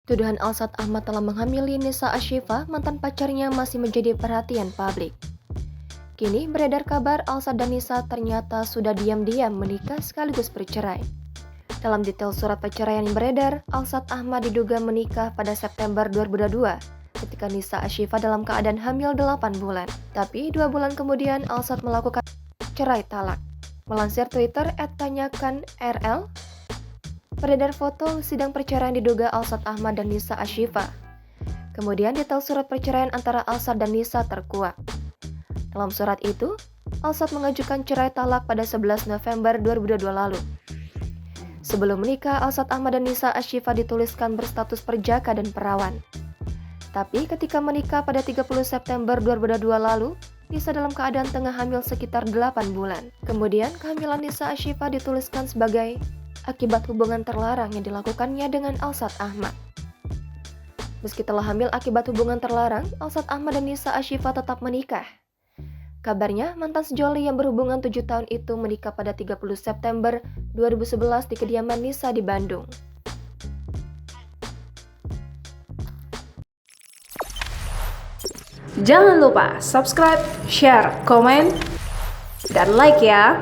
Tuduhan Alsat Ahmad telah menghamili Nisa Ashifa, mantan pacarnya, masih menjadi perhatian publik. Kini beredar kabar Alsat dan Nisa ternyata sudah diam-diam menikah sekaligus bercerai. Dalam detail surat perceraian yang beredar, Alsat Ahmad diduga menikah pada September 2022 ketika Nisa Ashifa dalam keadaan hamil 8 bulan. Tapi 2 bulan kemudian Alsat melakukan cerai talak. Melansir Twitter @tanyakanrl, beredar foto sidang perceraian diduga Alsat Ahmad dan Nisa Ashifa. Kemudian detail surat perceraian antara Alsat dan Nisa terkuak. Dalam surat itu, Alsat mengajukan cerai talak pada 11 November 2022 lalu. Sebelum menikah, Alsat Ahmad dan Nisa Ashifa dituliskan berstatus perjaka dan perawan. Tapi ketika menikah pada 30 September 2022 lalu, Nisa dalam keadaan tengah hamil sekitar 8 bulan. Kemudian kehamilan Nisa Ashifa dituliskan sebagai akibat hubungan terlarang yang dilakukannya dengan Alsat Ahmad. Meski telah hamil akibat hubungan terlarang, Alsat Ahmad dan Nisa Ashifa tetap menikah. Kabarnya, mantan sejoli yang berhubungan 7 tahun itu menikah pada 30 September 2011 di kediaman Nisa di Bandung. Jangan lupa subscribe, share, komen, dan like ya!